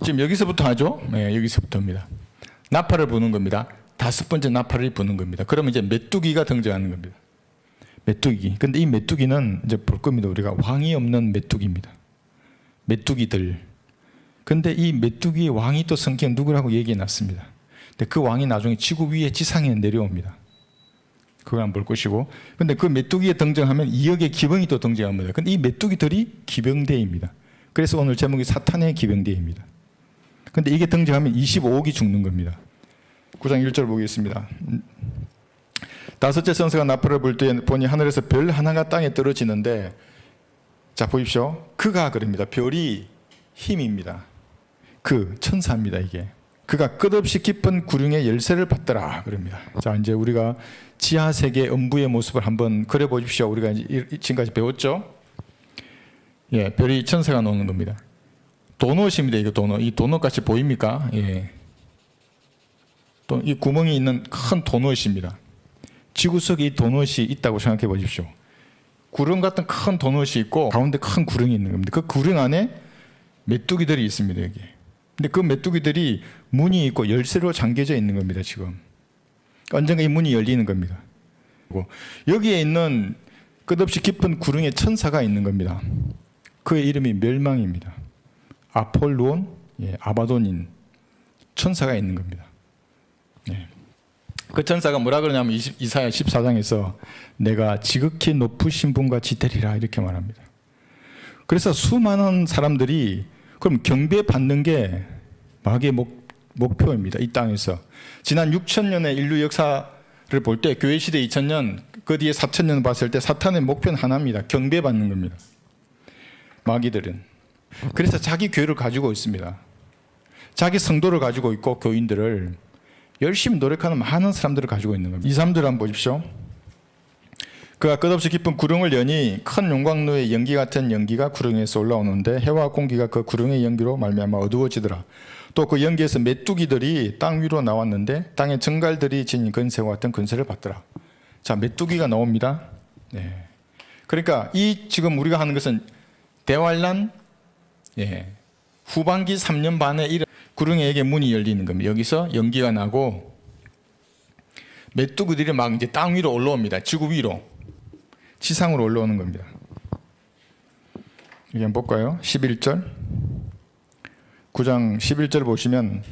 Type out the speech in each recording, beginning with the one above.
지금 여기서부터 하죠? 네, 여기서부터입니다. 나팔을 부는 겁니다. 5번째 나팔을 부는 겁니다. 그러면 이제 메뚜기가 등장하는 겁니다. 메뚜기. 근데 이 메뚜기는 이제 볼 겁니다. 우리가 왕이 없는 메뚜기입니다. 메뚜기들. 근데 이 메뚜기의 왕이 또 성경 누구라고 얘기해 놨습니다. 근데 그 왕이 나중에 지구 위에 지상에 내려옵니다. 그걸 한번 볼 것이고. 근데 그 메뚜기에 등장하면 2억의 기병이 또 등장합니다. 근데 이 메뚜기들이 기병대입니다. 그래서 오늘 제목이 사탄의 기병대입니다. 근데 이게 등장하면 25억이 죽는 겁니다. 9장 1절 보겠습니다. 5째 천사가 나팔을 불 때 보니 하늘에서 별 하나가 땅에 떨어지는데, 자 보십시오. 그가 그럽니다. 별이 힘입니다. 그 천사입니다. 이게 그가 끝없이 깊은 구름의 열쇠를 받더라 그럽니다. 자 이제 우리가 지하 세계 음부의 모습을 한번 그려 보십시오. 우리가 지금까지 배웠죠? 예, 별이 천사가 나오는 겁니다. 도넛입니다. 이거 도넛. 이 도넛 같이 보입니까? 예. 또 이 구멍이 있는 큰 도넛입니다. 지구 속에 이 도넛이 있다고 생각해 보십시오. 구름 같은 큰 도넛이 있고 가운데 큰 구렁이 있는 겁니다. 그 구렁 안에 메뚜기들이 있습니다. 여기. 근데 그 메뚜기들이 문이 있고 열쇠로 잠겨져 있는 겁니다. 지금 언젠가 이 문이 열리는 겁니다. 여기에 있는 끝없이 깊은 구렁에 천사가 있는 겁니다. 그의 이름이 멸망입니다. 아폴론, 예, 아바도닌 천사가 있는 겁니다. 예. 그 천사가 뭐라 그러냐면 이사야 14장에서 내가 지극히 높으신 분과 지되리라 이렇게 말합니다. 그래서 수많은 사람들이 그럼 경배받는 게 마귀의 목표입니다. 이 땅에서. 지난 6,000년의 인류 역사를 볼 때 교회 시대 2000년, 그 뒤에 4,000년 봤을 때 사탄의 목표는 하나입니다. 경배받는 겁니다. 마귀들은. 그래서 자기 교회를 가지고 있습니다. 자기 성도를 가지고 있고 교인들을 열심히 노력하는 많은 사람들을 가지고 있는 겁니다. 이 사람들 한번 보십시오. 그가 끝없이 깊은 구렁을 여니 큰 용광로의 연기 같은 연기가 구렁에서 올라오는데 해와 공기가 그 구렁의 연기로 말미암아 어두워지더라. 또 그 연기에서 메뚜기들이 땅 위로 나왔는데 땅에 정갈들이 지닌 근세와 같은 근세를 받더라. 자, 메뚜기가 나옵니다. 네. 그러니까 이 지금 우리가 하는 것은 대환란, 예, 후반기 3년 반에 구렁에게 문이 열리는 겁니다. 여기서 연기가 나고 메뚜기들이 막 이제 땅 위로 올라옵니다. 지구 위로. 지상으로 올라오는 겁니다. 여기 한번 볼까요? 11절. 9장 11절 보시면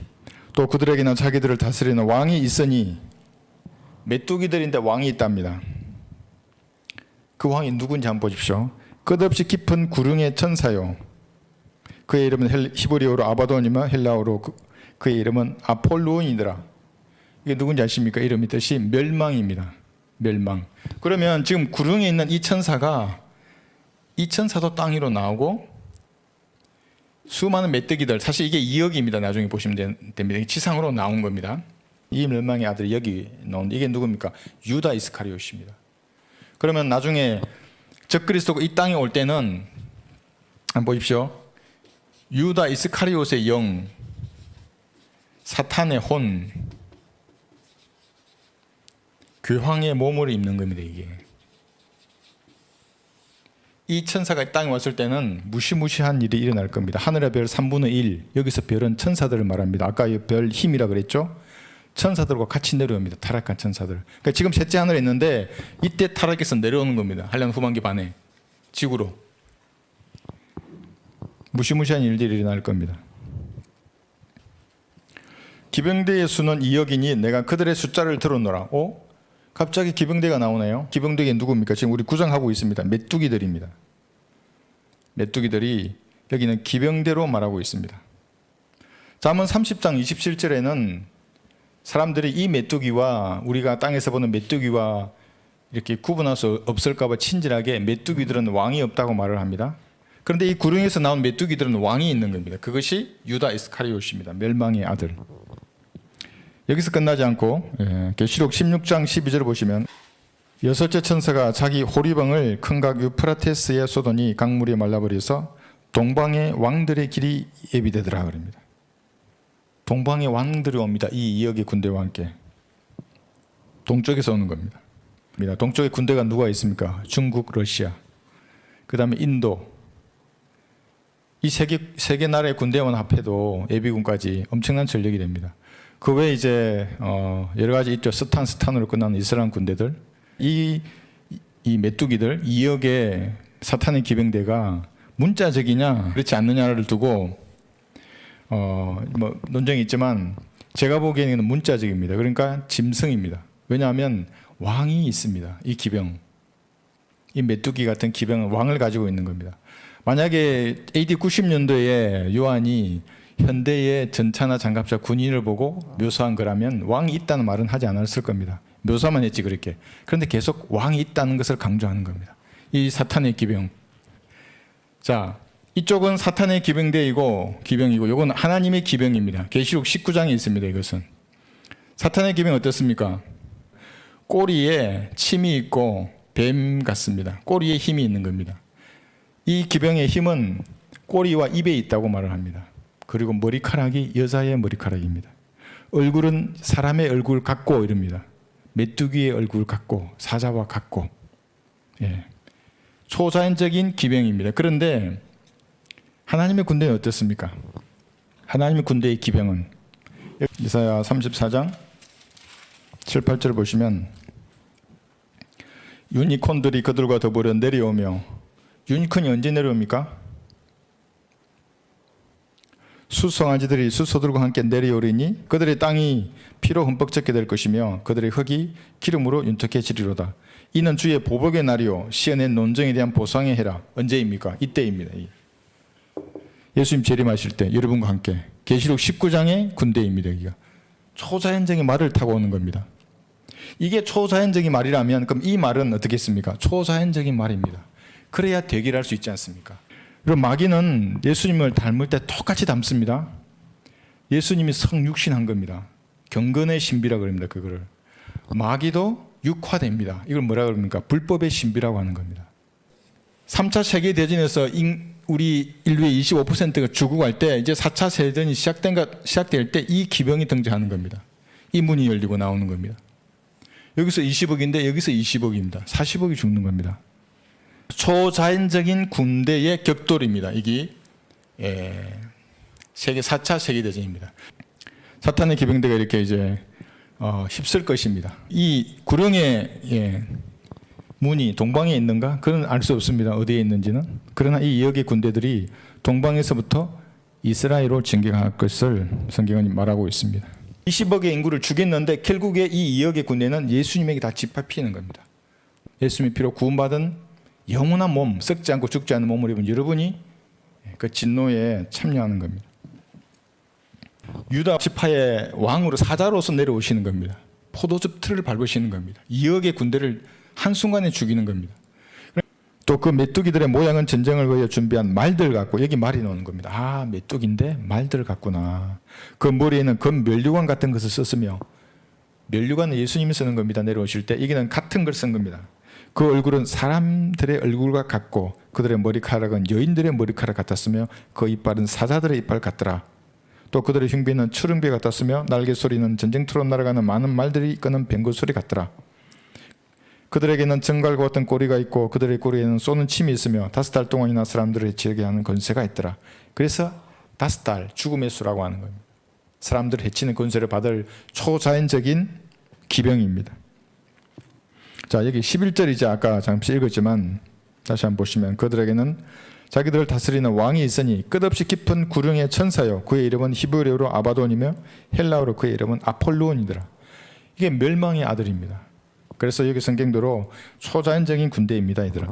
또 그들에게는 자기들을 다스리는 왕이 있으니 메뚜기들인데 왕이 있답니다. 그 왕이 누군지 한번 보십시오. 끝없이 깊은 구릉의 천사요. 그의 이름은 히브리어로 아바돈이며 헬라어로 그의 이름은 아폴로온이더라. 이게 누군지 아십니까? 이름이 뜻이 멸망입니다. 멸망. 그러면 지금 구릉에 있는 이 천사가, 이 천사도 땅 위로 나오고 수많은 메뚜기들, 사실 이게 2억입니다. 나중에 보시면 됩니다. 지상으로 나온 겁니다. 이 멸망의 아들이 여기 나오는데 이게 누굽니까? 유다 이스카리옷입니다. 그러면 나중에 적그리스도가 이 땅에 올 때는 한번 보십시오. 유다 이스카리옷의 영, 사탄의 혼, 교황의 몸을 입는 겁니다. 이게 이 천사가 땅에 왔을 때는 무시무시한 일이 일어날 겁니다. 하늘의 별 3분의 1, 여기서 별은 천사들을 말합니다. 아까 이 별 힘이라 그랬죠. 천사들과 같이 내려옵니다. 타락한 천사들. 그러니까 지금 셋째 하늘에 있는데 이때 타락해서 내려오는 겁니다. 한년 후반기 반에 지구로. 무시무시한 일들이 일어날 겁니다. 기병대의 수는 2억이니 내가 그들의 숫자를 들어놓으라. 갑자기 기병대가 나오네요. 기병대가 누굽니까? 지금 우리 구성하고 있습니다. 메뚜기들입니다. 메뚜기들이 여기는 기병대로 말하고 있습니다. 잠언 30장 27절에는 사람들이 이 메뚜기와 우리가 땅에서 보는 메뚜기와 이렇게 구분할 수 없을까 봐 친절하게 메뚜기들은 왕이 없다고 말을 합니다. 그런데 이 구렁에서 나온 메뚜기들은 왕이 있는 겁니다. 그것이 유다 이스카리옷입니다. 멸망의 아들. 여기서 끝나지 않고 계시록 16장 12절을 보시면 여섯째 천사가 자기 호리병을 큰각 유프라테스에 쏟으니 강물이 말라버려서 동방의 왕들의 길이 예비되더라 그럽니다. 동방의 왕들이 옵니다. 이 2억의 군대와 함께. 동쪽에서 오는 겁니다. 동쪽에 군대가 누가 있습니까? 중국, 러시아, 그 다음에 인도, 이 세계 나라의 군대만 합해도 예비군까지 엄청난 전력이 됩니다. 그 외에 이제 여러 가지 있죠. 스탄으로 끝나는 이스라엘 군대들, 이 메뚜기들 2억의 사탄의 기병대가 문자적이냐 그렇지 않느냐를 두고 뭐 논쟁이 있지만 제가 보기에는 문자적입니다. 그러니까 짐승입니다. 왜냐하면 왕이 있습니다. 이 기병, 이 메뚜기 같은 기병은 왕을 가지고 있는 겁니다. 만약에 AD 90년도에 요한이 현대의 전차나 장갑차 군인을 보고 묘사한 거라면 왕이 있다는 말은 하지 않았을 겁니다. 묘사만 했지 그렇게. 그런데 계속 왕이 있다는 것을 강조하는 겁니다. 이 사탄의 기병. 자, 이쪽은 사탄의 기병이고 이건 하나님의 기병입니다. 계시록 19장에 있습니다. 이것은 사탄의 기병 어떻습니까? 꼬리에 침이 있고 뱀 같습니다. 꼬리에 힘이 있는 겁니다. 이 기병의 힘은 꼬리와 입에 있다고 말을 합니다. 그리고 머리카락이 여자의 머리카락입니다. 얼굴은 사람의 얼굴 같고 이럽니다. 메뚜기의 얼굴 같고 사자와 같고, 예. 초자연적인 기병입니다. 그런데 하나님의 군대는 어떻습니까? 하나님의 군대의 기병은 이사야 34장 7, 8절 보시면 유니콘들이 그들과 더불어 내려오며, 유니콘이 언제 내려옵니까? 수송아지들이 수소들과 함께 내려오리니 그들의 땅이 피로 흠뻑 젖게 될 것이며 그들의 흙이 기름으로 윤택해지리로다. 이는 주의 보복의 날이요 시온의 논정에 대한 보상의 해라. 언제입니까? 이때입니다. 예수님 재림하실 때 여러분과 함께. 계시록 19장의 군대입니다. 여기가 초자연적인 말을 타고 오는 겁니다. 이게 초자연적인 말이라면 그럼 이 말은 어떻겠습니까? 초자연적인 말입니다. 그래야 대결할 수 있지 않습니까? 그리고 마귀는 예수님을 닮을 때 똑같이 닮습니다. 예수님이 성육신한 겁니다. 경건의 신비라 그럽니다. 그거를 마귀도 육화됩니다. 이걸 뭐라 그럽니까? 불법의 신비라고 하는 겁니다. 3차 세계대전에서 우리 인류의 25%가 죽고 갈 때 이제 4차 세대전이 시작될 때 이 기병이 등장하는 겁니다. 이 문이 열리고 나오는 겁니다. 여기서 20억인데 여기서 20억입니다. 40억이 죽는 겁니다. 초자연적인 군대의 격돌입니다. 이게 세계 4차 세계대전입니다. 사탄의 기병대가 이렇게 이제 휩쓸 것입니다. 이 구령의 문이 동방에 있는가? 그건 알 수 없습니다. 어디에 있는지는. 그러나 이 2억의 군대들이 동방에서부터 이스라엘로 진격할 것을 성경은 말하고 있습니다. 20억의 인구를 죽였는데 결국에 이 2억의 군대는 예수님에게 다 짓밟히는 겁니다. 예수님의 피로 구원받은 영원한 몸, 썩지 않고 죽지 않는 몸을 입은 여러분이 그 진노에 참여하는 겁니다. 유다 지파의 왕으로 사자로서 내려오시는 겁니다. 포도즙 틀을 밟으시는 겁니다. 2억의 군대를 한순간에 죽이는 겁니다. 또 그 메뚜기들의 모양은 전쟁을 위해 준비한 말들 같고, 여기 말이 나오는 겁니다. 아, 메뚜기인데 말들 같구나. 그 머리에는 금 면류관 같은 것을 썼으며, 면류관은 예수님이 쓰는 겁니다. 내려오실 때 여기는 같은 걸 쓴 겁니다. 그 얼굴은 사람들의 얼굴과 같고 그들의 머리카락은 여인들의 머리카락 같았으며 그 이빨은 사자들의 이빨 같더라. 또 그들의 흉비는 추릉비 같았으며 날개 소리는 전쟁터로 날아가는 많은 말들이 끄는 뱅고 소리 같더라. 그들에게는 정갈과 같은 꼬리가 있고 그들의 꼬리에는 쏘는 침이 있으며 5달 동안이나 사람들을 해치게 하는 권세가 있더라. 그래서 5달 죽음의 수라고 하는 겁니다. 사람들을 해치는 권세를 받을 초자연적인 기병입니다. 자, 여기 11절이죠. 아까 잠시 읽었지만 다시 한번 보시면 그들에게는 자기들을 다스리는 왕이 있으니 끝없이 깊은 구름의 천사요 그의 이름은 히브리어로 아바돈이며 헬라어로 그의 이름은 아폴로온이더라. 이게 멸망의 아들입니다. 그래서 여기 성경대로 초자연적인 군대입니다. 이들은.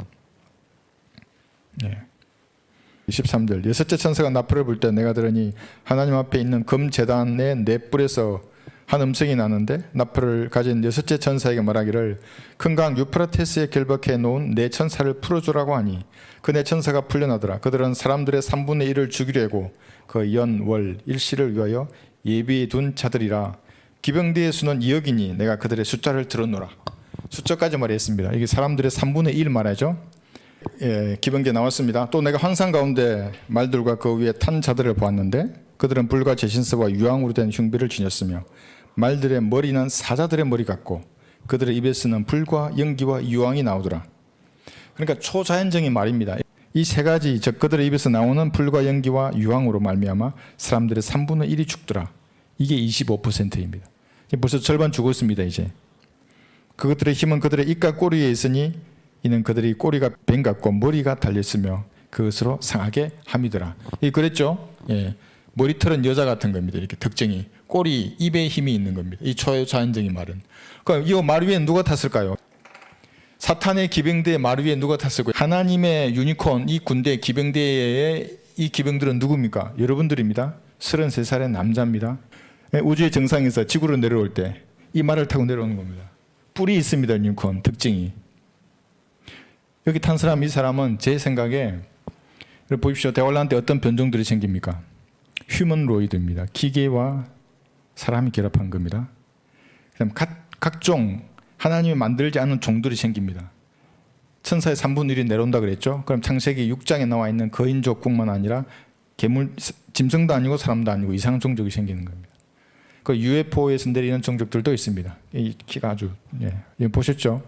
23절 여섯째 천사가 나팔을 불 때 내가 들으니 하나님 앞에 있는 금제단의 네 뿔에서 한 음성이 나는데 나팔을 가진 여섯째 천사에게 말하기를 큰 강 유프라테스에 결박해 놓은 네 천사를 풀어주라고 하니 그 네 천사가 풀려나더라. 그들은 사람들의 3분의 1을 죽이려고 그 연, 월, 일시를 위하여 예비해 둔 자들이라. 기병대의 수는 2억이니 내가 그들의 숫자를 들었노라. 숫자까지 말했습니다. 이게 사람들의 3분의 1 말하죠. 기병대 나왔습니다. 또 내가 환상 가운데 말들과 그 위에 탄 자들을 보았는데 그들은 불과 제신서와 유황으로 된 흉비를 지녔으며 말들의 머리는 사자들의 머리 같고 그들의 입에서는 불과 연기와 유황이 나오더라. 그러니까 초자연적인 말입니다. 이 세 가지 즉 그들의 입에서 나오는 불과 연기와 유황으로 말미암아 사람들의 3분의 1이 죽더라. 이게 25%입니다. 벌써 절반 죽었습니다. 이제 그것들의 힘은 그들의 입과 꼬리에 있으니 이는 그들이 꼬리가 뱀 같고 머리가 달렸으며 그것으로 상하게 함이더라. 그랬죠? 예. 머리털은 여자 같은 겁니다. 이렇게 특징이 꼬리, 입에 힘이 있는 겁니다. 이 초자연적인 말은. 그럼 이 말 위에 누가 탔을까요? 사탄의 기병대의 말 위에 누가 탔을까요? 하나님의 유니콘 이 군대 기병대의 이 기병들은 누굽니까? 여러분들입니다. 33살의 남자입니다. 우주의 정상에서 지구로 내려올 때 이 말을 타고 내려오는 겁니다. 뿔이 있습니다. 유니콘 특징이. 여기 탄 사람 이 사람은 제 생각에 보십시오. 대환란 때 어떤 변종들이 생깁니까? 휴먼로이드입니다. 기계와 사람이 결합한 겁니다. 그다음 각종 하나님이 만들지 않은 종들이 생깁니다. 천사의 3분의 1이 내려온다 그랬죠. 그럼 창세기 6장에 나와 있는 거인족뿐만 아니라 괴물, 짐승도 아니고 사람도 아니고 이상한 종족이 생기는 겁니다. 그 UFO에서 내리는 종족들도 있습니다. 이 키가 아주 보셨죠?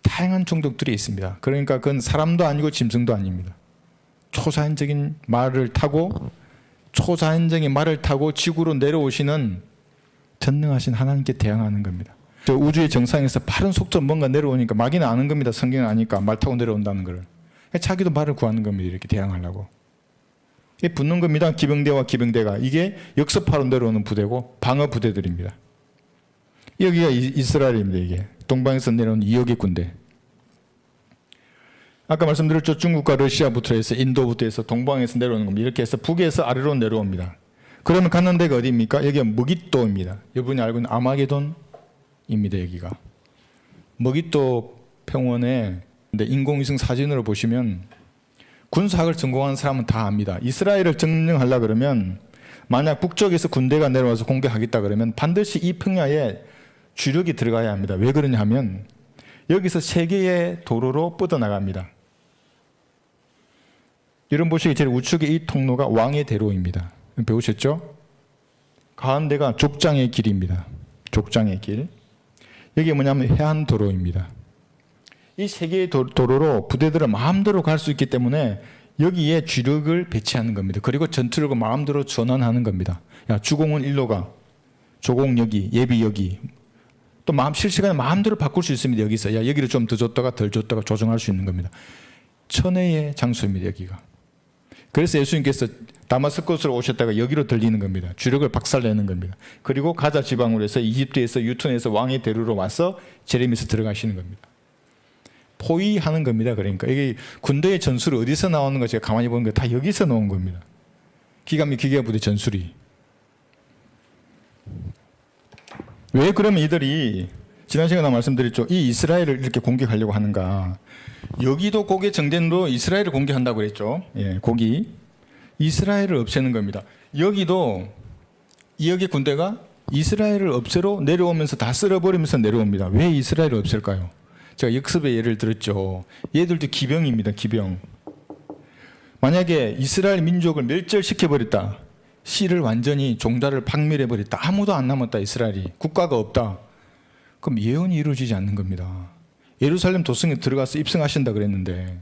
다양한 종족들이 있습니다. 그러니까 그건 사람도 아니고 짐승도 아닙니다. 초자연적인 말을 타고 지구로 내려오시는 전능하신 하나님께 대항하는 겁니다. 저 우주의 정상에서 빠른 속도로 뭔가 내려오니까 마귀는 아는 겁니다. 성경은 아니까 말 타고 내려온다는 걸. 자기도 말을 구하는 겁니다. 이렇게 대항하려고. 이게 붙는 겁니다. 기병대와 기병대가. 이게 역습하러 내려오는 부대고 방어 부대들입니다. 여기가 이스라엘입니다. 이게 동방에서 내려온 2억의 군대. 아까 말씀드렸죠. 중국과 러시아부터 해서 인도부터 해서 동방에서 내려오는 겁니다. 이렇게 해서 북에서 아래로 내려옵니다. 그러면 가는 데가 어디입니까? 여기가 머깃도입니다. 여러분이 알고 있는 아마게돈입니다. 여기가. 머깃도 평원에 인공위성 사진으로 보시면 군사학을 전공한 사람은 다 압니다. 이스라엘을 점령하려고 그러면 만약 북쪽에서 군대가 내려와서 공격하겠다 그러면 반드시 이 평야에 주력이 들어가야 합니다. 왜 그러냐 하면 여기서 세 개의 도로로 뻗어나갑니다. 여러분 보시기에 제일 우측의 이 통로가 왕의 대로입니다. 배우셨죠? 가운데가 족장의 길입니다. 족장의 길. 여기 뭐냐면 해안도로입니다. 이 세 개의 도로로 부대들은 마음대로 갈 수 있기 때문에 여기에 주력을 배치하는 겁니다. 그리고 전투력을 마음대로 전환하는 겁니다. 야, 주공은 일로 가. 조공 여기, 예비 여기. 또 실시간에 마음대로 바꿀 수 있습니다. 여기서. 야, 여기를 좀 더 줬다가 덜 줬다가 조정할 수 있는 겁니다. 천혜의 장소입니다. 여기가. 그래서 예수님께서 다마스커스로 오셨다가 여기로 들리는 겁니다. 주력을 박살내는 겁니다. 그리고 가자 지방으로 해서 이집트에서 유턴해서 왕의 대로로 와서 제레미서 들어가시는 겁니다. 포위하는 겁니다. 그러니까 이게 군대의 전술이 어디서 나오는 거 제가 가만히 보는 거 다 여기서 나온 겁니다. 기가 부대 전술이. 왜 그러면 이들이 지난 시간에 말씀드렸죠. 이 이스라엘을 이렇게 공격하려고 하는가. 여기도 곡의 정전으로 이스라엘을 공격한다고 그랬죠. 예, 곡이. 이스라엘을 없애는 겁니다. 여기도 이역의 군대가 이스라엘을 없애러 내려오면서 다 쓸어버리면서 내려옵니다. 왜 이스라엘을 없앨까요? 제가 역습의 예를 들었죠. 얘들도 기병입니다. 기병. 만약에 이스라엘 민족을 멸절시켜버렸다. 시를 완전히 종자를 박멸해버렸다. 아무도 안 남았다. 이스라엘이. 국가가 없다. 그럼 예언이 이루어지지 않는 겁니다. 예루살렘 도성에 들어가서 입성하신다 그랬는데.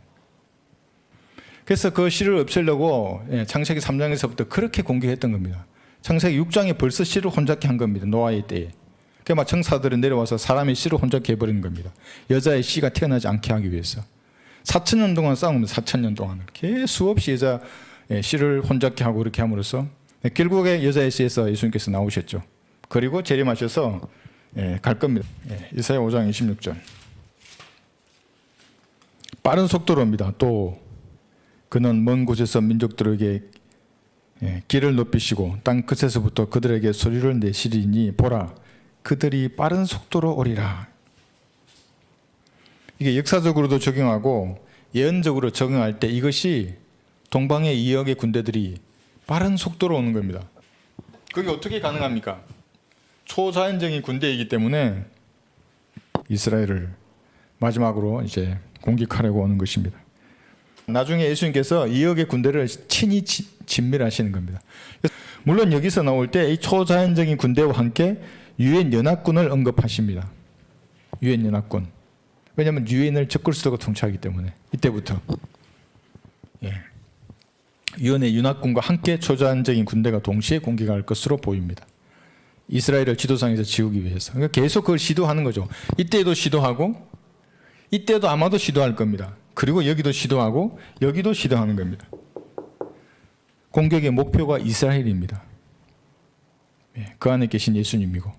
그래서 그 시를 없애려고 창세기 3장에서부터 그렇게 공격했던 겁니다. 창세기 6장에 벌써 시를 혼잡게 한 겁니다. 노아의 때에. 그막 청사들은 내려와서 사람의 씨를 혼잡게 해버리는 겁니다. 여자의 씨가 태어나지 않게 하기 위해서. 4,000년 동안 싸웁니다. 4,000년 동안. 계속 수없이 여자 씨를 혼잡게 하고 그렇게 함으로써 결국에 여자의 씨에서 예수님께서 나오셨죠. 그리고 재림하셔서 갈 겁니다. 이사야 5장 26절. 빠른 속도로 옵니다. 또 그는 먼 곳에서 민족들에게 길을 높이시고 땅 끝에서부터 그들에게 소리를 내시리니 보라 그들이 빠른 속도로 오리라. 이게 역사적으로도 적용하고 예언적으로 적용할 때 이것이 동방의 2억의 군대들이 빠른 속도로 오는 겁니다. 그게 어떻게 가능합니까? 초자연적인 군대이기 때문에 이스라엘을 마지막으로 이제 공격하려고 오는 것입니다. 나중에 예수님께서 2억의 군대를 친히 진멸하시는 겁니다. 물론 여기서 나올 때 이 초자연적인 군대와 함께 유엔 연합군을 언급하십니다. 유엔 연합군. 왜냐하면 유엔을 적그리스도가 통치하기 때문에 이때부터. 유언의 윤학군과 함께 초자연적인 군대가 동시에 공격할 것으로 보입니다. 이스라엘을 지도상에서 지우기 위해서. 그러니까 계속 그걸 시도하는 거죠. 이때도 시도하고 이때도 아마도 시도할 겁니다. 그리고 여기도 시도하고 여기도 시도하는 겁니다. 공격의 목표가 이스라엘입니다. 그 안에 계신 예수님이고